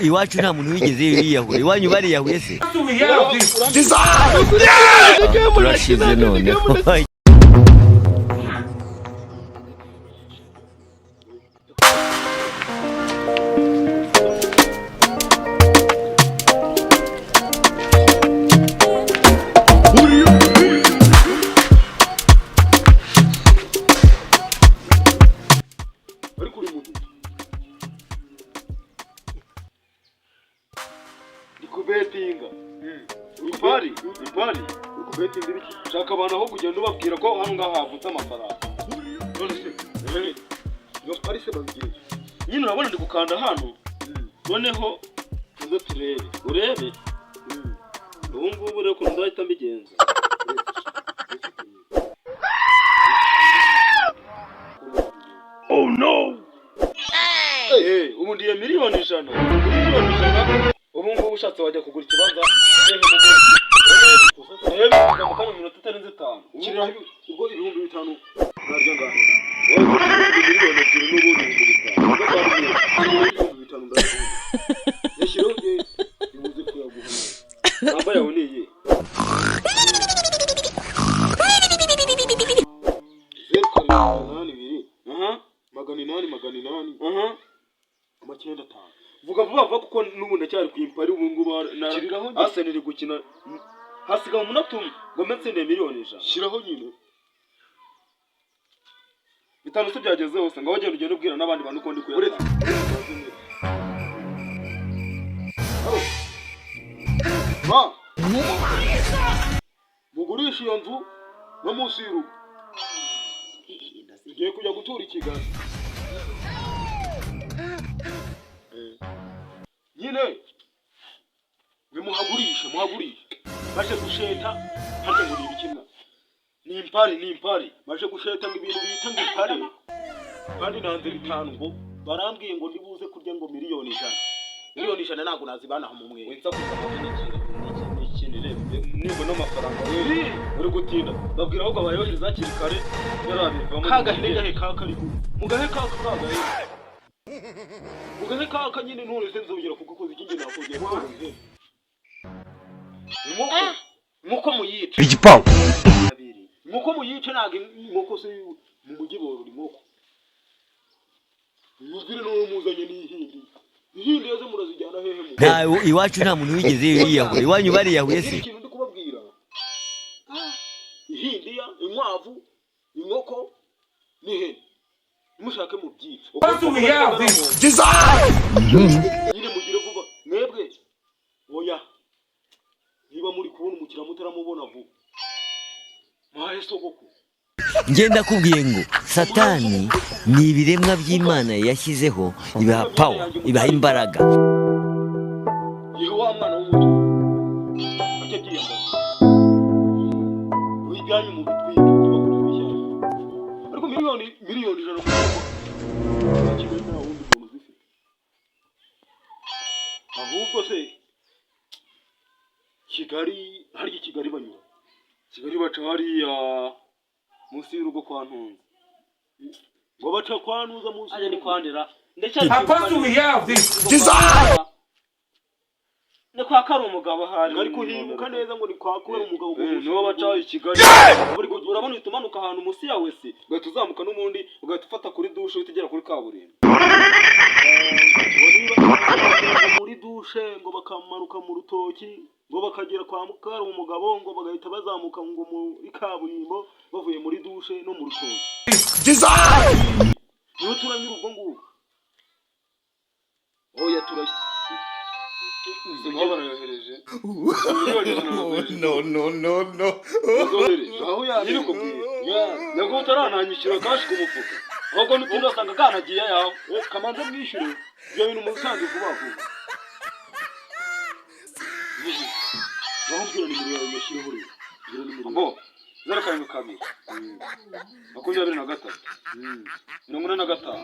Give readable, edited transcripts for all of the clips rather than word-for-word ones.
iwacu nta muntu wigeze yiyahura. Iwanyu bariyahuye se? Turashize none. Kubetinga impari kubetinga ibiki shaka abantu aho kugenda ubabwira ko hano ngaha havutse amafaranga none se yo pari se babigira nyine urabona ndi gukanda hano noneho nzo turebe urebe ubu ngubu rero ko ndahita mbigenza oh no ubu ndiye miliyoni 100 ubu ngubu ushatse wajya kugura ikibanza mu kanya minota itarenze 5 ukirira ubwo 5,000 naryo ngahe miliyoni 2 n'ubundi 5 yashiro nge imuze kuyaguha namba yawe niye vuga vuba kuko n'ubu ndacyari kwimpari ubu ngubu Arsenal gukina hasiga mu munota ngo metsende miliyoni 100 shiraho nyine bitanu se byageze hose ngo ugende ubwira n'abandi bantu ko ndi kuyareta mugurisha iyo nzu no munsi y'urugo igiye kujya gutura i Kigali nyine muhagurishe baje gusheta haje muri ibikimwa ni impari baje gusheta ngo ibintu bita ngo impari kandi nanze 5 ngo barambwiye ngo ndibuze kurya ngo miliyoni 100 ntago nazibana mu mwe wenza niba no mafaranga uri gutinda babwira ahubwo abayohereza kiri kare yarabivamo kagahinde kakari mugahe kagahe ugahe kaka nyine none se nzongera kugukoza ikindi nakogiye kuguze muko muyice igipawu muko muyice nage muko se mu mugiboro rimoko muzire no muzanye n'ihindi yaze murazijyana hehe mu iwacu nta muntu wigeze yiyahura. Iwanyu bariyahuye se? Ikintu ndi kubabwira ihindi ya inkwavu inkoko n'ihene mushake mu byico nyine mugire vuba mwebwe oya niba muri kubona umukira mutaramubona vuba mwahe sogoko ngenda kubwiye ngo Satani ni ibiremwa by'Imana yashyizeho ibaha power ibaha imbaraga yeho wa mwana w'umuto ajya byiyambaza wijyanye mu bitwike bakuru bishyara ariko miliyoni 100 ahubwo se Kigali hari Kigali banyura Kigali baca hariya munsi y'urugo kwa Ntunzi ngo baca kwanuza munsi aje ni kwandira ndetse ne kwa kari umugabo hari ariko himuka neza ngo ni kwa kubera umugabo niwo baca i Kigali urabona itumanuka ahantu munsi yawe se ugahita uzamuka n'umundi ugahita ufata kuri dushe utigera kuri kaburimbo muri dushe ngo bakamanuka mu rutoki ngo bakagera kwa mukara umugabo ngo bagahita bazamuka ngo muri kaburimbo bavuye muri dushe no mu rutoki niho turanyura ubwo ngubu oya turanye yohereje no aho yabikubwiye nako utarananyishyura kashi ku mufuka ahubwo n'utundi wasanga kanagiye yawe kamanze mwishyure ibyo bintu musanze vuba vuba bahubwira nimero yawe yashyireho rero abo 072 23 45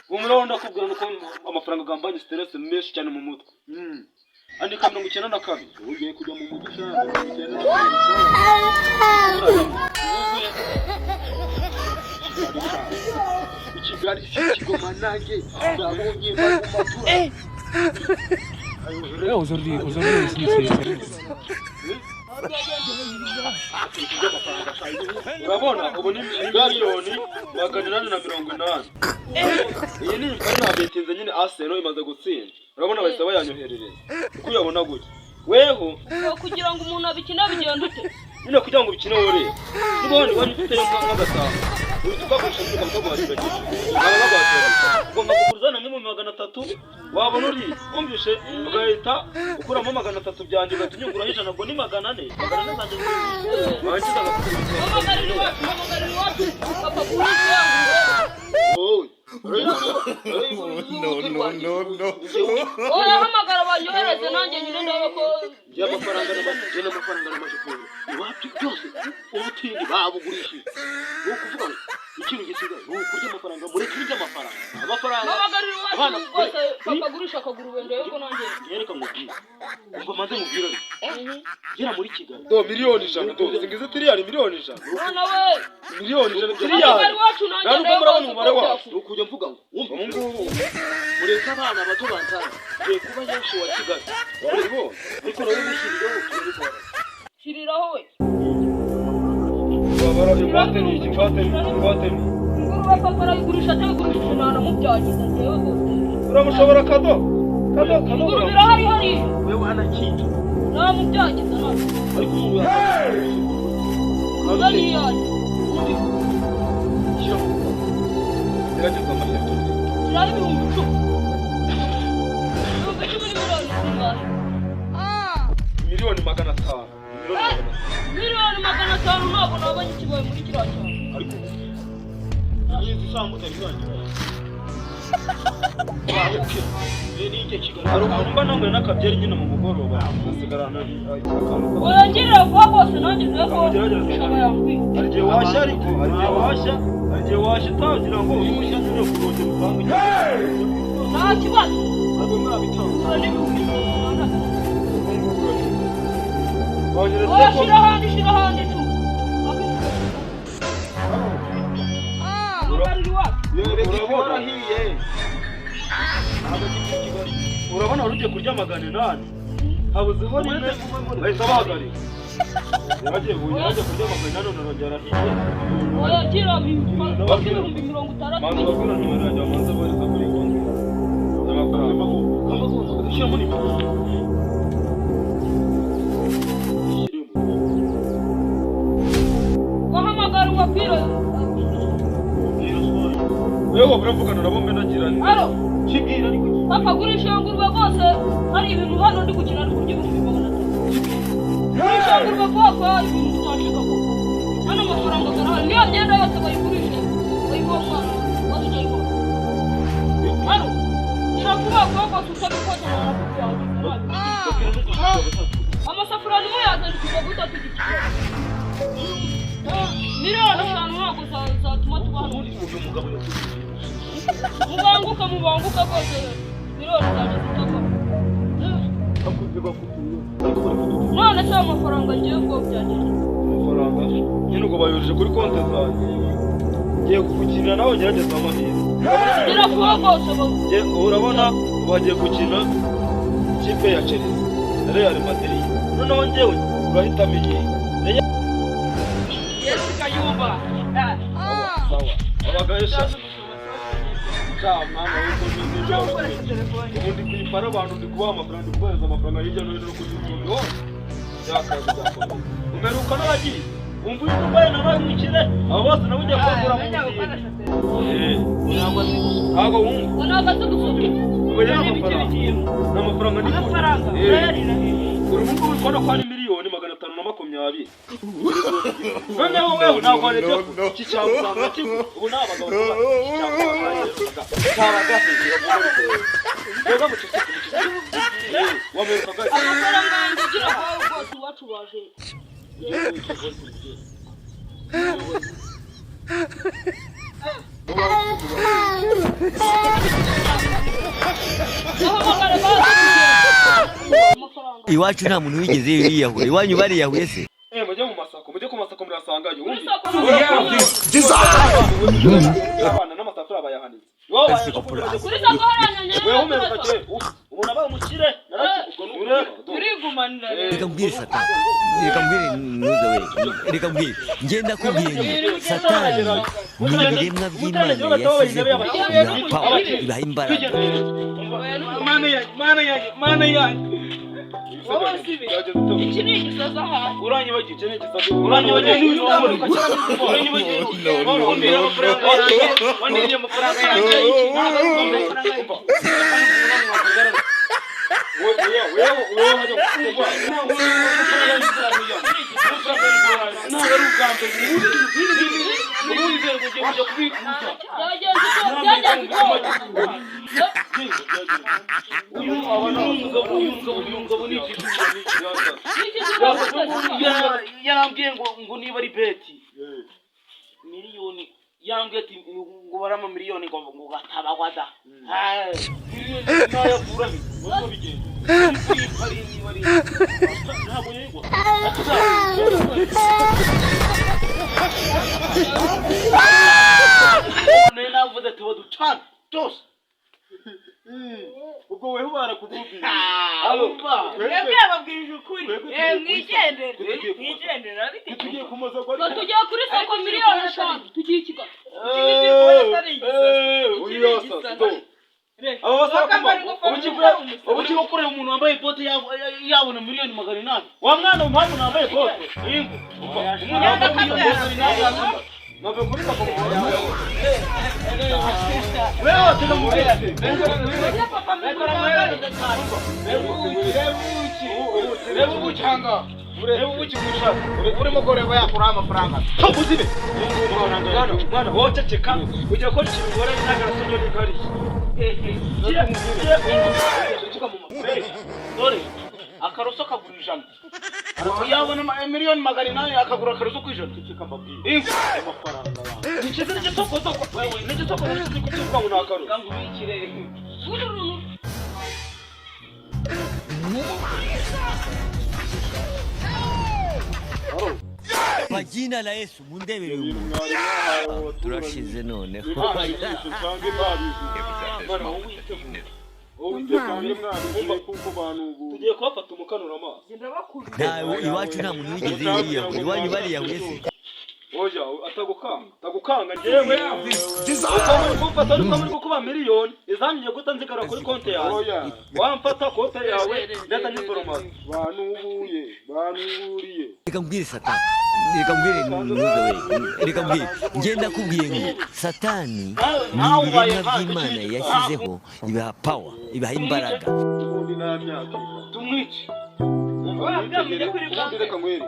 umuro ndakubwira nuko amafaranga gambanye stress menshi cyane mu mutwe andika 92 ugiye kujya mu mugisha Ikigali Kigoma nanjye nabonye matura. Aujourd'hui, ici, c'est... Urabona ubu ni miliyoni 880. Iyi ni imfana betinze nyine Arsenal imaze gutsinda. Urabona bahise bayanyoherereza. Uko uyabona gutya. Weho kugira ngo umuntu abikina bigenda ute? Nyine kugira ngo bikine wore. Nibone wani ufite nk'agatanga. Uritukagurisha muri kamutagwaje bake. Ugomba kugurizana mu 300 wabona uri umvishe ugahita ukuramo 300 byanje ugatinyungura hijana ngo ni 400 400 zanje wangiza no. Oya hamagara banyohereze nanjye nyine ndabe ko y'amafaranga n'amaje kubona. Iwacu byose ubutindi babugurisha. Ukuvuga ikintu gisigaye ukurya amafaranga muri kirya amafaranga abana bose bakagurisha akagurube ndebe ko nanjye yereka mubwira ubwo maze mubwira gira muri Kigali do miliyoni 100 zingize tiriyari miliyoni 100 none we miliyoni 100 tiriyari wacu nanjye ndebe murabona umubare wacu ukujya mvuga ngo ngubu mureka abana bato banzana kuba yesu wa Kigali urimo ariko nawe bishirireho ukiri shiriraho we ingwate nguru papa arayigurisha cyangwa nana mubyagiza ndewe gose uramushobora kado nguru birahari wewe ana kintu nta mubyagiza nana ariko ubu nani yaje cyo birageza amafaranga cyari ibihumbi 10 miliyoni 500 miliyoni 500 ntabwo nabonye ikibaye muri kiriya cyane ariko nizi sambuta birangira ni iki Kigali arumva namwe nakabyeri nyine mu mugoroba asigarana oyangirira vuba bose nanjye ndeko arigiye washya ariko arigiye washya utagira ngo uyu mushya nyine kuronde muvanga nta kibazo abo mwabitanga shira handi tu urabona hiye urabona urujye kurya 800 habuzeho rimwe bahise bahagarika yagiye kurya 800 nongera hiye oya gira ibihumbi 60 manzo bagura nimero yanjye manzo bari kuri konti n'amafaranga amafaranga dushyira muri wahamagara umupira wewe buravugana nabo menagira ni alo kibwira ariko papa gurisha ngurube bose hari ibintu hano ndi gukina ari kurya ibihumbi 500 gurisha ngurube bose ibintu utashika ko hano amafaranga garahari niyo myenda yose bayigurisha bayigomba bazujyaho alo iravuga ko tutabikoze amasafuriya niyo yazanye kujya gutatu igiciro miliyoni 5 ntabwo zatuma tuba hano mubanguka rwose miliyoni zanjye zitava none se amafaranga ngiye ubwo byagenda amafaranga nyine ubwo bayohereje kuri konti zanjye ngiye kugukinira nawe ngerageza amahirwe iravuga rwose urabona bagiye gukina ikipe ya Chelsea Real Madrid noneho njyewe urahita menye Yesu Kayumba sawa abagahisha mama ubundi kwipara abantu ndi kubaha amafaranga kubahereza amafaranga hirya no hino kuri YouTube yakaza byakora umeruka n'abagiye umva uyu mbaye n'abamukire abo bose nabo ujya kubagura mu ntabwo wumva ntabwo azi gusoma umenye n'amafaranga n'amafaranga uri mu ngubu ubona ko ari miliyoni 520 noneho wewe ntabwo arebye iki cyangwa ubu ni abagabo amafaranga yanjye ugira aho rwose iwacu baje iwacu nta muntu wigeze yiyahura iwanyu bariyahuye se mujye mu masako murasanganye abana n'amasafuriya bayahanitse wowe kuri sako haranyanya wewe umeruka cye ubona ba umukire turigumanira reka mbwire satani reka mbwire nuza we reka mbwire ngenda kubwira ngo satani ni ibiremwa by'Imana yashyizeho ibiha power ibiha imbaraga mana ya wowe sibi iki ni igisaza hano uranyibagiye iki ni igisaza uranyibagiye amafaranga yanjye yarambwiye ngo niba ari beti miliyoni yambwiye ati ngo barama miliyoni ngo gatabagwada miliyoni nayo kurami ngo bigende ntabwo yego navuze ati waducana byose ubwo weho barakubwira mwebwe babwirije ukuri mwigendere ariko tugiye kumaza kwa tugiye kuri sako miliyoni 5 tugiye ikigali abo basaka ubukigo kureba umuntu wambaye bote yabona miliyoni 800 wa mwana umuntu wambaye bote umuntu wambaye miliyoni 800 nabwo kuri sako wewe tunamumbea Rebu buchanga Rebu buchikusha urimo koreba yakura amafaranga Tobuzibe Mwana wote cheka uje ko chibora n'agara sonyo nikari Chika mu mafre Dore akaroso kagurishana yabona miliyoni 800 akagura akaroso kwijana chika mbabwiye amafaranga Nicheze n'isoko soko wewe n'isoko n'isoko mu nakaro kangu bikire kwa jina la Yesu mundebere umuntu turashize noneho tugiye kubafata umukanura amaso nawe iwacu nta muntu wigeze yiyahura iwanyu bariyahuye se oya atagukanga njyewe ufata ariko muri kuba miliyoni izanyiye guta nzigara kuri konti yawe wamfata konti yawe ndata n'information banuburiye reka mbwire satani reka mbwire nuza we reka mbwire ngenda kubwiye ngo satani ni ibiremwa by'Imana yashyizeho ibiha power ibiha imbaraga tumwice reka ngwere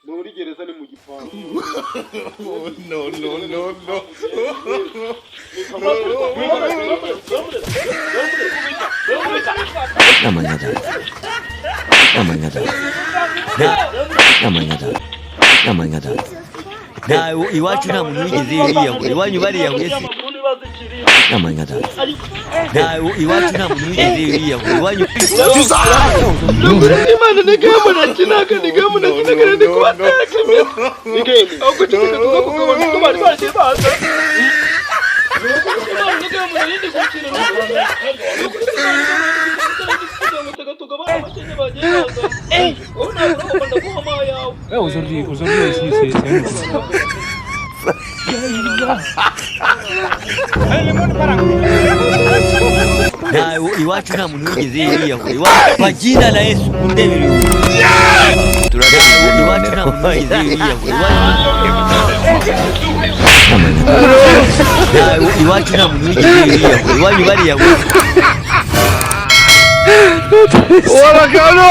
muri gereza ni mu gipangu no amanyada nawe iwacu nta muntu wigeze yiyahura iwanyu bariyahuye se amanyada nawe iwacu nta muntu wigeze yiyahura iwanyu Imana nigamo nakinaga ndi kubateka nigamo ahubwo tuvuga kugabana ko bari baje baza Imana nigamo narindi gukina aujourd'hui aussi c'est nawe iwacu nta muntu wigeze yiyahura kwa jina la Yesu mundebere umuntu iwacu nta muntu wigeze yiyahura iwacu nta muntu wigeze yiyahura iwanyu bariyahuye Wala kano